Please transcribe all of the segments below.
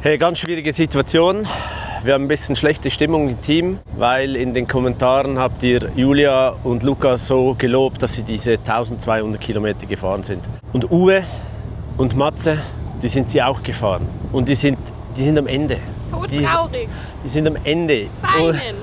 Hey, ganz schwierige Situation. Wir haben ein bisschen schlechte Stimmung im Team, weil in den Kommentaren habt ihr Julia und Lukas so gelobt, dass sie diese 1200 Kilometer gefahren sind. Und Uwe und Matze, die sind sie auch gefahren. Und die sind am Ende. Todtraurig. Die sind am Ende. Weinen.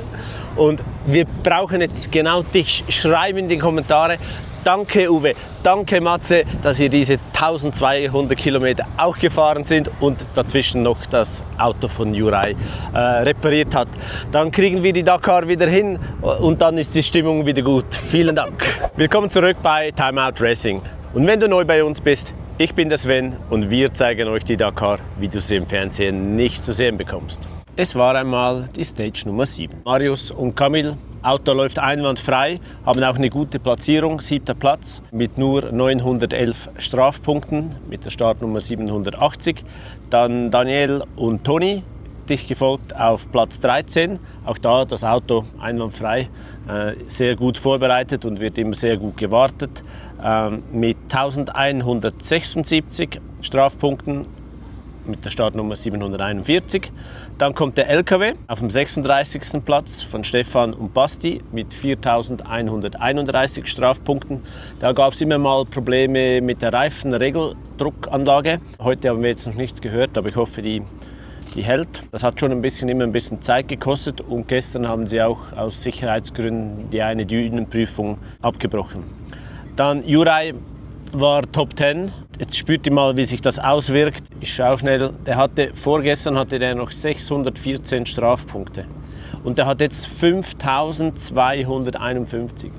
Und wir brauchen jetzt genau dich. Schreib in die Kommentare. Danke Uwe, danke Matze, dass ihr diese 1200 Kilometer auch gefahren sind und dazwischen noch das Auto von Juraj repariert hat. Dann kriegen wir die Dakar wieder hin und dann ist die Stimmung wieder gut. Vielen Dank. Willkommen zurück bei Time Out Racing. Und wenn du neu bei uns bist, ich bin der Sven und wir zeigen euch die Dakar, wie du sie im Fernsehen nicht zu sehen bekommst. Es war einmal die Stage Nummer 7. Marius und Camille, Auto läuft einwandfrei, haben auch eine gute Platzierung, 7. Platz mit nur 911 Strafpunkten mit der Startnummer 780. Dann Daniel und Toni, dicht gefolgt auf Platz 13. Auch da das Auto einwandfrei, sehr gut vorbereitet und wird immer sehr gut gewartet. Mit 1176 Strafpunkten mit der Startnummer 741. Dann kommt der LKW auf dem 36. Platz von Stefan und Basti mit 4131 Strafpunkten. Da gab es immer mal Probleme mit der Reifenregeldruckanlage. Heute haben wir jetzt noch nichts gehört, aber ich hoffe, die hält. Das hat schon immer ein bisschen Zeit gekostet und gestern haben sie auch aus Sicherheitsgründen die eine Dünenprüfung abgebrochen. Dann Juraj war Top 10. Jetzt spürt ihr mal, wie sich das auswirkt. Ich schaue schnell. Vorgestern hatte der noch 614 Strafpunkte. Und der hat jetzt 5251.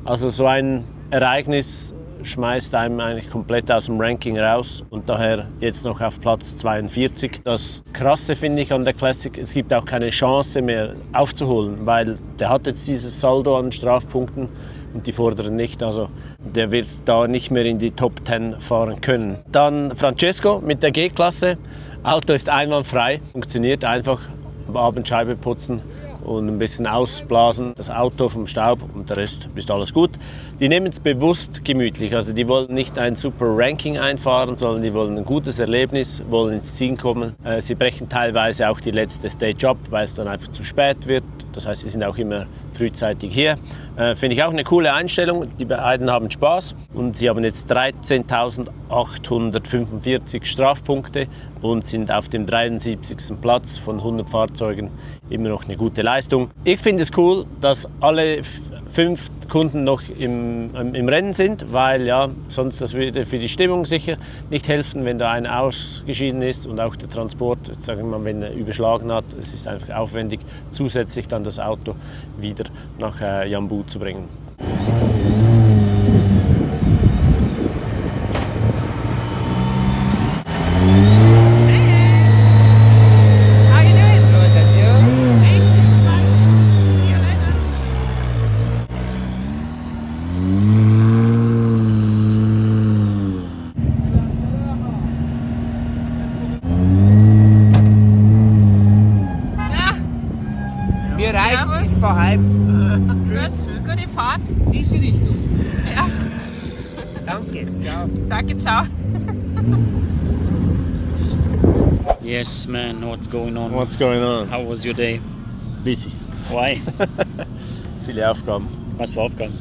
Also so ein Ereignis schmeißt einem eigentlich komplett aus dem Ranking raus und daher jetzt noch auf Platz 42. Das Krasse finde ich an der Classic, es gibt auch keine Chance mehr aufzuholen, weil der hat jetzt dieses Saldo an Strafpunkten und die vorderen nicht, also der wird da nicht mehr in die Top 10 fahren können. Dann Francesco mit der G-Klasse, Auto ist einwandfrei, funktioniert einfach, am Abend Scheibe putzen und ein bisschen ausblasen, das Auto vom Staub und der Rest ist alles gut. Die nehmen es bewusst gemütlich, also die wollen nicht ein super Ranking einfahren, sondern die wollen ein gutes Erlebnis, wollen ins Ziel kommen. Sie brechen teilweise auch die letzte Stage ab, weil es dann einfach zu spät wird. Das heißt, sie sind auch immer frühzeitig hier. Finde ich auch eine coole Einstellung. Die beiden haben Spaß und sie haben jetzt 13.845 Strafpunkte und sind auf dem 73. Platz von 100 Fahrzeugen. Immer noch eine gute Leistung. Ich finde es cool, dass alle 5 Kunden noch im Rennen sind, weil ja, sonst das würde für die Stimmung sicher nicht helfen, wenn da einer ausgeschieden ist und auch der Transport, jetzt sagen wir mal, wenn er überschlagen hat, es ist einfach aufwendig, zusätzlich dann das Auto wieder nach Jambu zu bringen. Mir reicht's, ich fahr heim. Tschüss. Gute Fahrt. Diese Richtung. Ja. Danke. Ciao. Danke, ciao. Yes, man, what's going on? What's going on? How was your day? Busy. Why? Viele Aufgaben. Was für Aufgaben?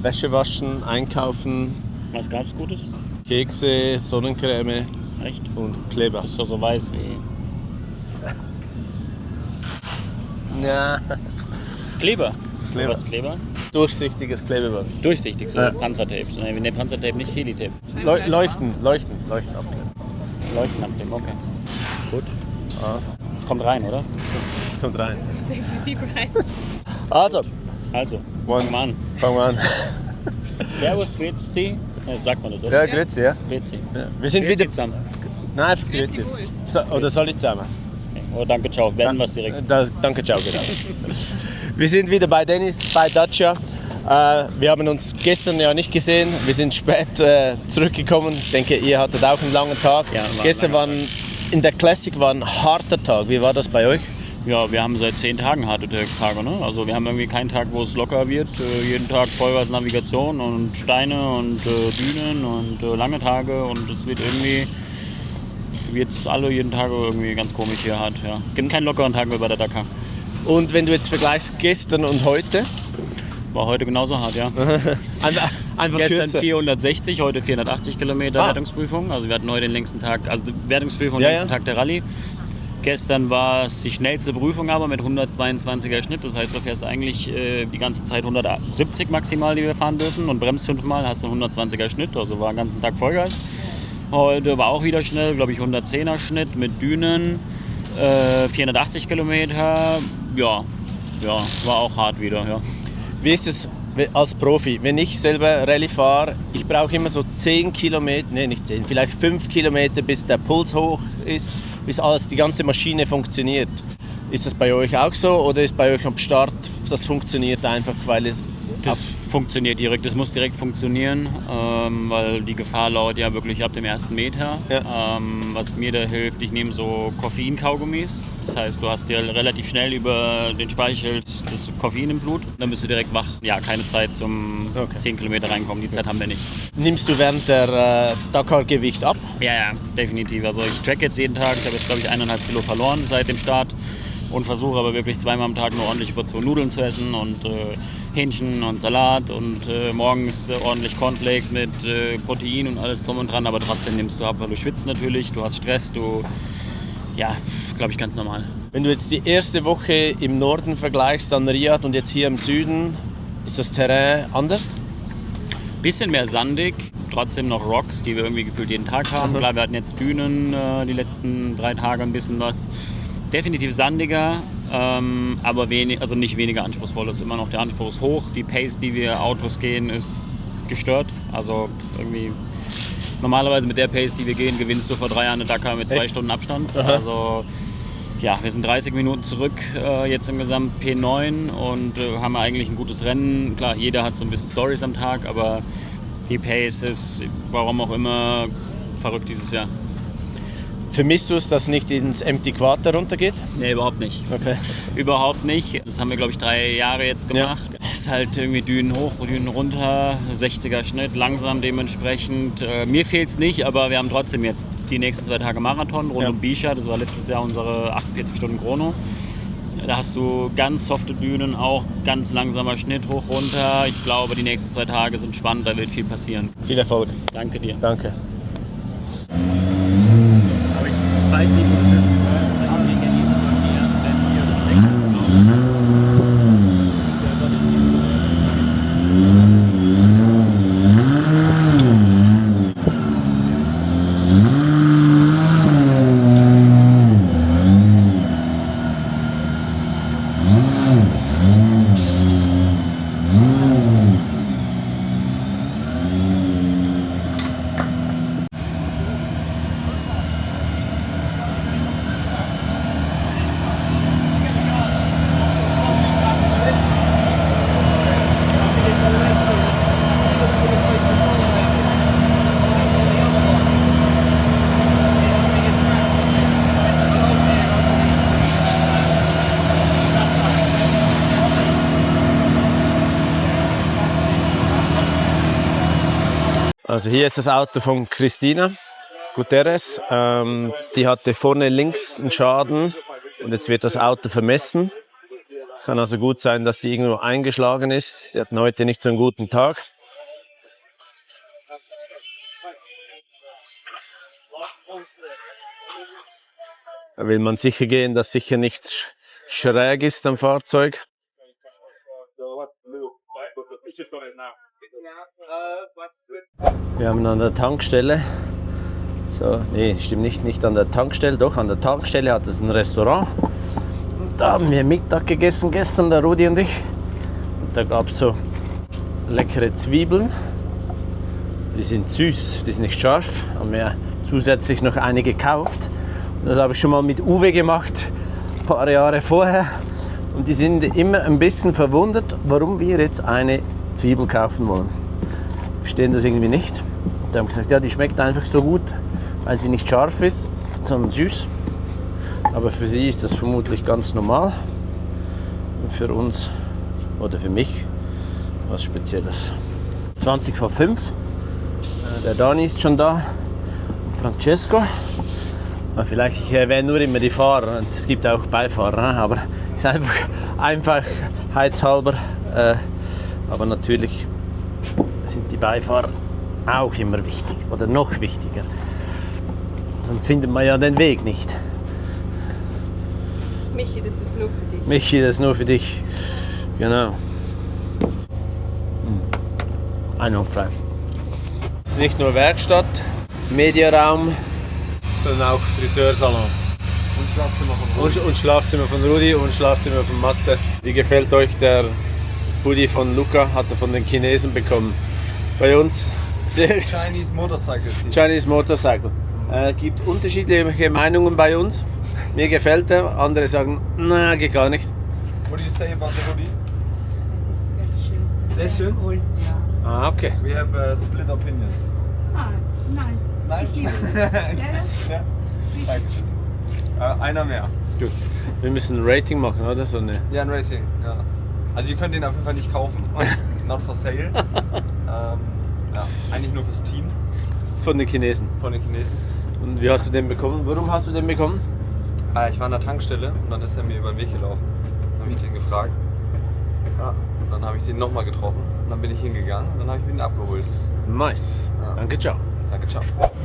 Wäsche waschen, einkaufen, Was gab's Gutes? Kekse, Sonnencreme Echt? und Kleber. Ist doch so weiß wie Ja. Kleber. Kleber. Was Kleber? Durchsichtiges Klebeband. Durchsichtig, so Ja. Panzertape. Ne, Panzertape, nicht Helitape. Leuchten abkleben. Leuchten abnehmen, okay. Gut. Also, Jetzt kommt rein, oder? kommt rein. Definitiv rein. Also, Also, One. fangen wir an. fangen wir an. Servus, grüezi. Ja, sagt man das, oder? Ja, grüezi, ja. Grüezi. Ja. Wir sind Grüezi wieder... zusammen. Nein, einfach grüezi. So, oder soll ich zusammen? Okay. Oh, danke, ciao. Werden wir es direkt. Danke, ciao, genau. Wir sind wieder bei Dennis, bei Dacia. Wir haben uns gestern ja nicht gesehen. Wir sind spät zurückgekommen. Ich denke, ihr hattet auch einen langen Tag. Ja, war ein gestern langer in der Classic war ein harter Tag. Wie war das bei euch? Ja, wir haben seit 10 Tagen harte Tage. Ne? Also wir haben irgendwie keinen Tag, wo es locker wird. Jeden Tag Vollgas Navigation und Steine und Dünen und lange Tage. Und es wird irgendwie jetzt alle jeden Tag irgendwie ganz komisch hier hat. Ja. Gibt keinen lockeren Tag mehr bei der Dakar. Und wenn du jetzt vergleichst gestern und heute? War heute genauso hart, ja. Einfach Gestern kürzer. 460, heute 480 Kilometer Wertungsprüfung. Also wir hatten heute den längsten Tag, also die Wertungsprüfung, den längsten Tag der Rallye. Gestern war es die schnellste Prüfung aber mit 122er Schnitt. Das heißt, du fährst eigentlich die ganze Zeit 170 maximal, die wir fahren dürfen. Und bremst 5-mal, hast du 120er Schnitt. Also war den ganzen Tag Vollgas. Heute war auch wieder schnell, glaube ich 110er Schnitt mit Dünen. 480 Kilometer. Ja, war auch hart wieder, ja. Wie ist es als Profi? Wenn ich selber Rallye fahre, ich brauche immer so 10 Kilometer, nee nicht 10, vielleicht 5 Kilometer, bis der Puls hoch ist, bis die ganze Maschine funktioniert. Ist das bei euch auch so oder ist bei euch am Start, das funktioniert einfach, weil es... Das funktioniert direkt, das muss direkt funktionieren, weil die Gefahr lauert ja wirklich ab dem ersten Meter. Ja. Was mir da hilft, ich nehme so Koffein-Kaugummis. Das heißt, du hast dir relativ schnell über den Speichel das Koffein im Blut. Dann bist du direkt wach. Ja, keine Zeit zum 10 Kilometer reinkommen, die Zeit haben wir nicht. Nimmst du während der Dakar Gewicht ab? Ja, definitiv. Also ich track jetzt jeden Tag, ich habe jetzt glaube ich 1,5 Kilo verloren seit dem Start. Und versuche aber wirklich 2-mal am Tag nur ordentlich Portion Nudeln zu essen und Hähnchen und Salat und morgens ordentlich Cornflakes mit Protein und alles drum und dran. Aber trotzdem nimmst du ab, weil du schwitzt natürlich, du hast Stress, ja, glaube ich, ganz normal. Wenn du jetzt die erste Woche im Norden vergleichst, dann Riyadh und jetzt hier im Süden, ist das Terrain anders? Bisschen mehr sandig, trotzdem noch Rocks, die wir irgendwie gefühlt jeden Tag haben. Klar, wir hatten jetzt Dünen die letzten 3 Tage ein bisschen was. Definitiv sandiger, aber nicht weniger anspruchsvoll. Das ist immer noch, der Anspruch ist hoch. Die Pace, die wir Autos gehen, ist gestört. Also irgendwie normalerweise mit der Pace, die wir gehen, gewinnst du vor 3 Jahren eine Dakar mit 2 Stunden Abstand. Aha. Also ja, wir sind 30 Minuten zurück jetzt im Gesamt P9 und haben eigentlich ein gutes Rennen. Klar, jeder hat so ein bisschen Stories am Tag, aber die Pace ist, warum auch immer, verrückt dieses Jahr. Vermisst du es, dass nicht ins Empty Quarter runtergeht? Nee, überhaupt nicht. Okay. Überhaupt nicht. Das haben wir, glaube ich, 3 Jahre jetzt gemacht. Ja. Es ist halt irgendwie Dünen hoch, Dünen runter, 60er Schnitt, langsam dementsprechend. Mir fehlt es nicht, aber wir haben trotzdem jetzt die nächsten 2 Tage Marathon rund um Bichat. Das war letztes Jahr unsere 48 Stunden Chrono. Da hast du ganz softe Dünen, auch ganz langsamer Schnitt hoch, runter. Ich glaube, die nächsten 2 Tage sind spannend, da wird viel passieren. Viel Erfolg. Danke dir. Danke. Ich weiß nicht, wie es ist. Also hier ist das Auto von Cristina Guterres. Die hatte vorne links einen Schaden und jetzt wird das Auto vermessen. Kann also gut sein, dass die irgendwo eingeschlagen ist. Die hatten heute nicht so einen guten Tag. Da will man sicher gehen, dass sicher nichts schräg ist am Fahrzeug. Wir haben an der Tankstelle, stimmt nicht an der Tankstelle, doch an der Tankstelle hat es ein Restaurant. Und da haben wir Mittag gegessen gestern, der Rudi und ich. Und da gab es so leckere Zwiebeln. Die sind süß, die sind nicht scharf. Haben wir zusätzlich noch eine gekauft. Und das habe ich schon mal mit Uwe gemacht, ein paar Jahre vorher. Und die sind immer ein bisschen verwundert, warum wir jetzt eine Zwiebel kaufen wollen. Verstehen das irgendwie nicht. Die haben gesagt, ja, die schmeckt einfach so gut, weil sie nicht scharf ist, sondern süß. Aber für sie ist das vermutlich ganz normal. Und für uns oder für mich was Spezielles. 20 vor 5. Der Dani ist schon da. Und Francesco. Vielleicht, ich erwähne nur immer die Fahrer, es gibt auch Beifahrer, aber es ist einfach einfachheitshalber. Aber natürlich sind die Beifahrer auch immer wichtig oder noch wichtiger. Sonst findet man ja den Weg nicht. Michi, das ist nur für dich. Michi, das ist nur für dich. Genau. Einwandfrei. Es ist nicht nur Werkstatt, Mediaraum, sondern auch Friseursalon. Und Schlafzimmer von Rudi. Und Schlafzimmer von Rudi und Schlafzimmer von Matze. Wie gefällt euch der Hoodie von Luca? Hat er von den Chinesen bekommen. Bei uns sehr Chinese Motorcycle. Chinese Motorcycle. Gibt unterschiedliche Meinungen bei uns. Mir gefällt er, andere sagen, na, geht gar nicht. What do you say about the hoodie? Sehr schön. Und, ja. Ah, okay. We have split opinions. Nein. Nein? Ich liebe es. Ja, Ja? Danke. Einer mehr. Gut. Wir müssen ein Rating machen, oder? So eine. Ja, ein Rating. Ja. Also ihr könnt den auf jeden Fall nicht kaufen. Not for sale. Ja, eigentlich nur fürs Team Von den Chinesen. von den Chinesen. Und wie hast du den bekommen? Warum hast du den bekommen? Ich war an der Tankstelle und dann ist er mir über den Weg gelaufen. Dann habe ich den gefragt. Ja. Und dann habe ich den nochmal getroffen. Und dann bin ich hingegangen und dann habe ich ihn abgeholt. Nice. Ja. Danke, ciao. Danke, ciao.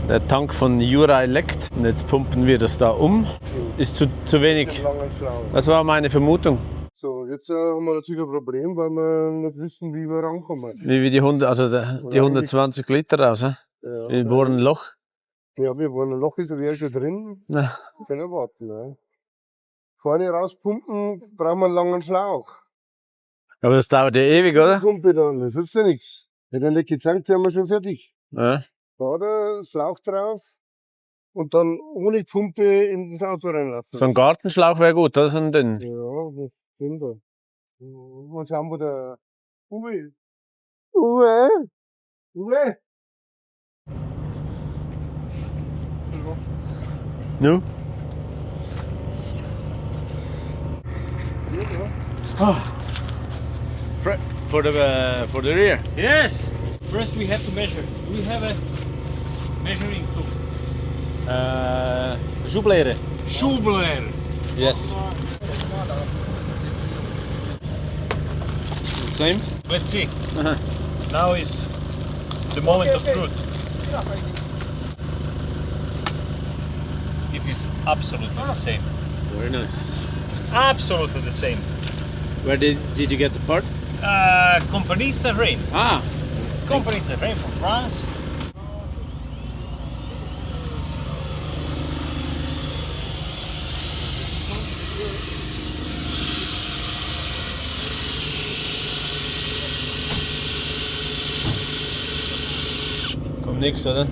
Der Tank von Jura leckt. Und jetzt pumpen wir das da um. Ist zu wenig. Langen Schlauch. Das war meine Vermutung. So, jetzt haben wir natürlich ein Problem, weil wir nicht wissen, wie wir rankommen. Wie die 100, also die 120 Liter raus. He? Ja, Wir bohren ein Loch. ja, wir wollen ein Loch, ist wäre schon drin. Na, Können warten. Ne? Vorne rauspumpen, brauchen wir einen langen Schlauch. aber das dauert ja ewig, oder? Pumpe dann, das hilft ja nichts. Wenn er nicht getankt, sind wir schon fertig. Ja. Da der Schlauch drauf und dann ohne Pumpe ins Auto reinlassen. So ein Gartenschlauch wäre gut, oder? So ein dünn. Ja, das stimmt. Mal schauen, wo der Uwe ist. Uwe? Uwe? No? For the rear. Yes. First we have to measure. We have a measuring tool. Schubladen. Schubler. Yes. Same? Let's see. Now is the moment of truth. It is absolutely the same. Very nice. Absolutely the same. Where did you get the part? Compagnie Serrain. Ah, Compagnie Serrain from France. kommt nix, oder?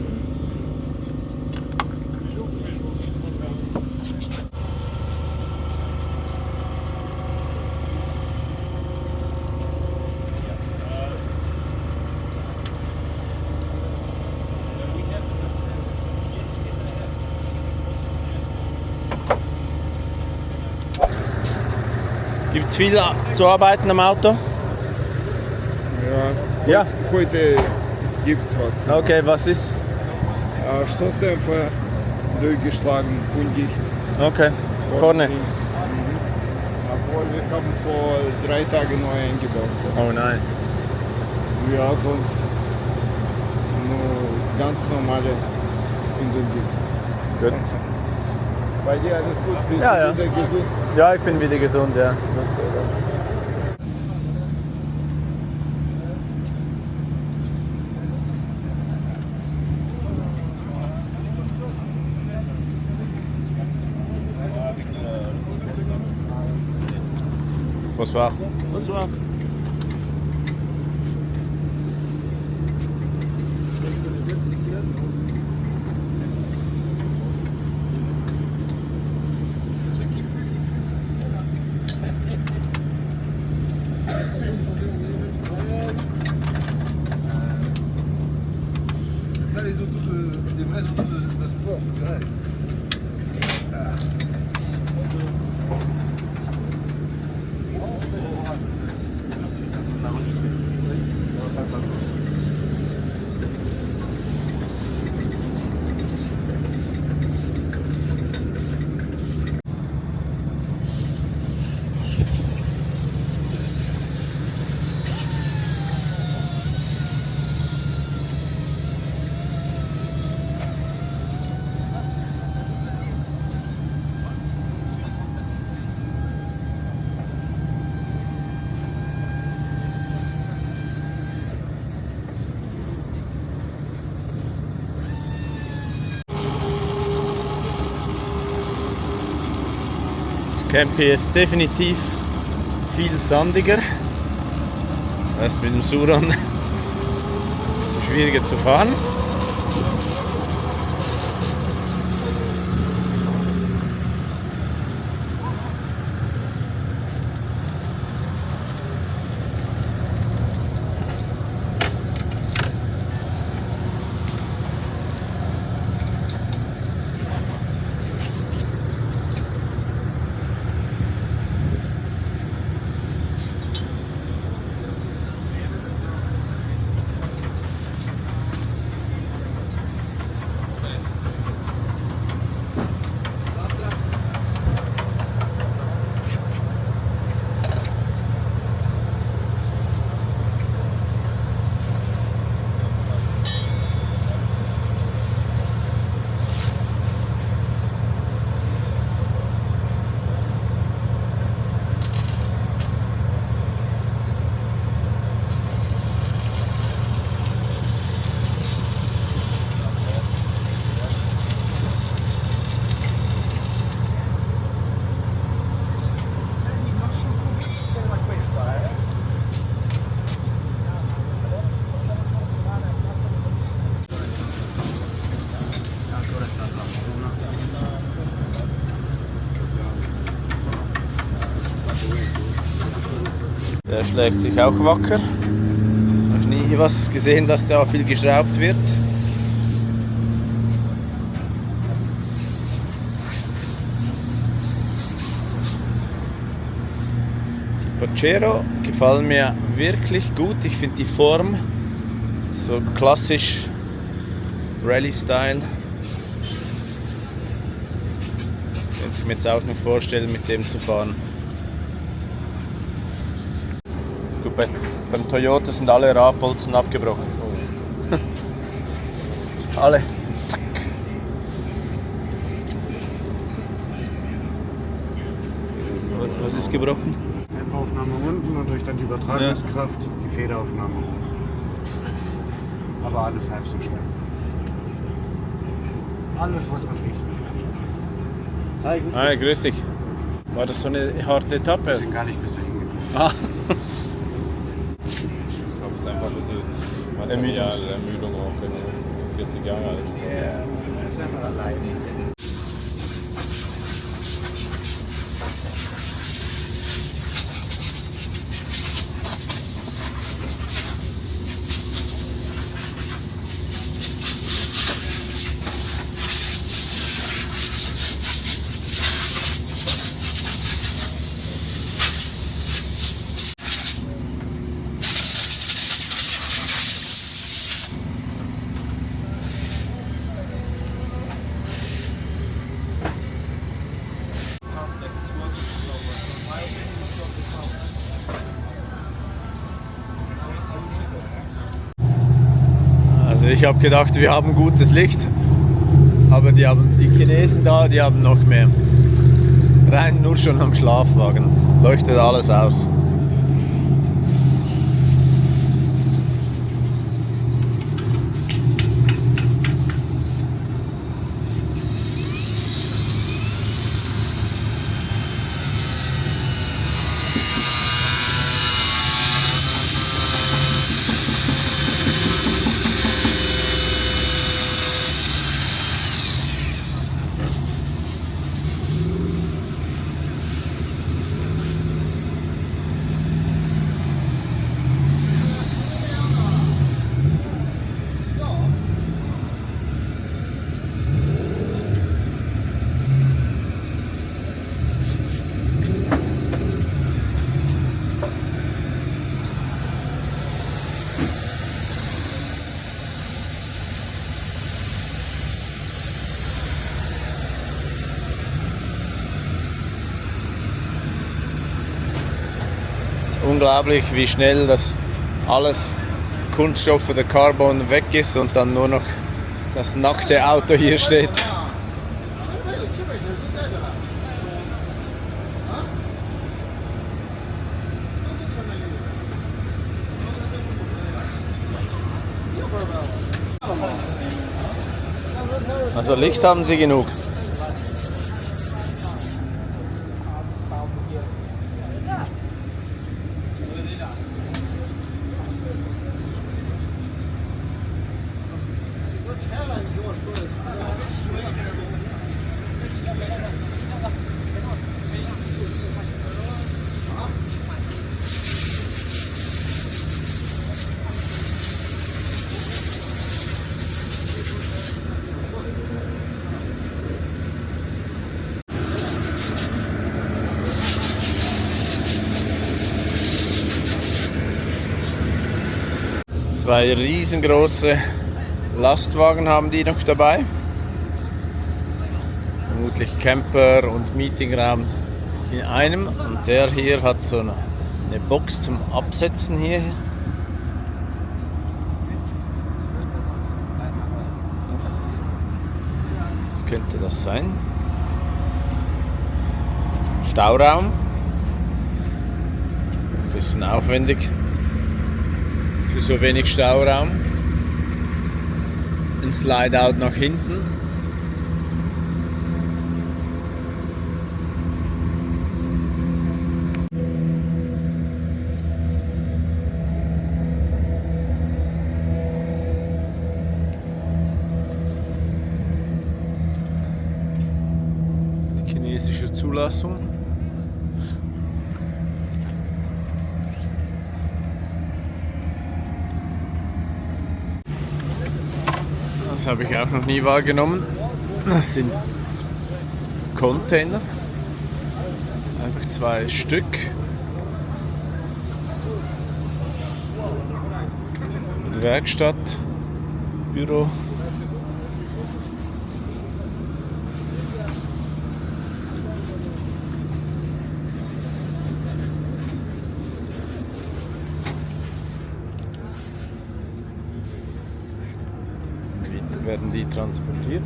Gibt es viel zu arbeiten am Auto? Ja, heute gibt's was. Okay, was ist? Stoßdämpfer durchgeschlagen, undicht. Okay, vorne. Links. Aber wir haben vor 3 Tagen neu eingebaut. Oh nein. Ja, sonst nur ganz normale Innendienst. Gut. Bei dir alles gut? Bist Ja, du wieder gesund? Ja, ich bin wieder gesund, ja. Gott sei Dank. Bonsoir. Bonsoir. Ça, les autos des vrais autos de sport, ouais. Campy ist definitiv viel sandiger. Das heißt, mit dem Suron ist es schwieriger zu fahren. Der schlägt sich auch wacker. Ich habe nie was gesehen, dass da viel geschraubt wird. Die Pajero gefallen mir wirklich gut. Ich finde die Form so klassisch Rallye-Style. Könnte ich mir jetzt auch noch vorstellen, mit dem zu fahren. Beim Toyota sind alle Radbolzen abgebrochen. Alle. Zack. Was ist gebrochen? Dämpferaufnahme unten und durch dann die Übertragungskraft die Federaufnahme. Aber alles halb so schnell. Alles, was man riecht. Hi, grüß dich. War das so eine harte Etappe? Wir sind gar nicht bis dahin gekommen. Ah. Ich glaube, es ist einfach ein bisschen Ermüdung auch, wenn du 40 Jahre alt bist. Ja, das ist einfach allein. Also ich habe gedacht, wir haben gutes Licht, aber die Chinesen da, die haben noch mehr. Rein nur schon am Schlafwagen, leuchtet alles aus. Unglaublich, wie schnell das alles Kunststoff oder Carbon weg ist und dann nur noch das nackte Auto hier steht. Also Licht haben sie genug. Zwei riesengroße Lastwagen haben die noch dabei. Vermutlich Camper und Meetingraum in einem. Und der hier hat so eine Box zum Absetzen hier. Was könnte das sein? Stauraum. Ein bisschen aufwendig für so wenig Stauraum. Ein Slide-out nach hinten. Die chinesische Zulassung. Das habe ich auch noch nie wahrgenommen. Das sind Container. Einfach 2 Stück. Und Werkstatt, Büro. Werden die transportiert.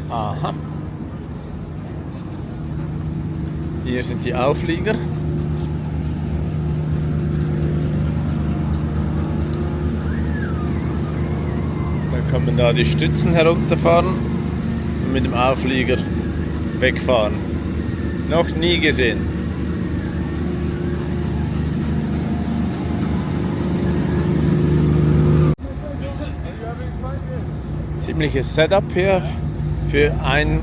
Aha. Hier sind die Auflieger. Dann kann man da die Stützen herunterfahren und mit dem Auflieger wegfahren. Noch nie gesehen. Ziemliches Setup hier für ein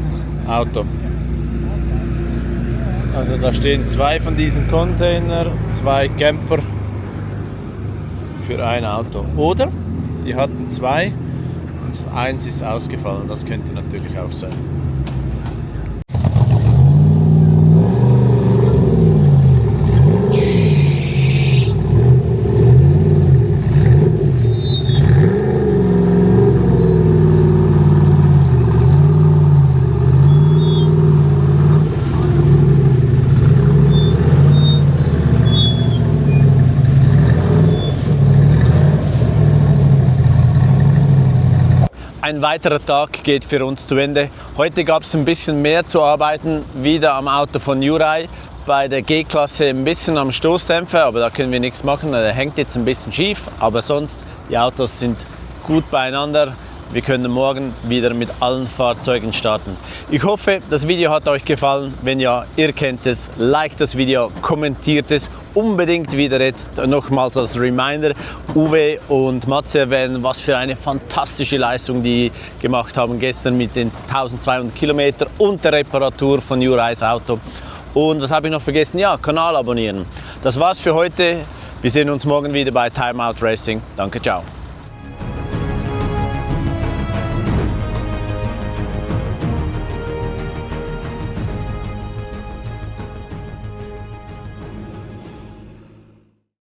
Auto. Also da stehen 2 von diesen Container, 2 Camper für ein Auto. Oder die hatten 2 und 1 ist ausgefallen. Das könnte natürlich auch sein. Ein weiterer Tag geht für uns zu Ende. Heute gab es ein bisschen mehr zu arbeiten, wieder am Auto von Jurai. Bei der G-Klasse ein bisschen am Stoßdämpfer, aber da können wir nichts machen. Der hängt jetzt ein bisschen schief, aber sonst die Autos sind gut beieinander. Wir können morgen wieder mit allen Fahrzeugen starten. Ich hoffe, das Video hat euch gefallen. Wenn ja, ihr kennt es, liked das Video, kommentiert es. Unbedingt wieder jetzt nochmals als Reminder Uwe und Matze erwähnen, was für eine fantastische Leistung die gemacht haben gestern mit den 1200 Kilometern und der Reparatur von Jurais Auto. Und was habe ich noch vergessen? Ja, Kanal abonnieren. Das war's für heute. Wir sehen uns morgen wieder bei Time Out Racing. Danke, ciao.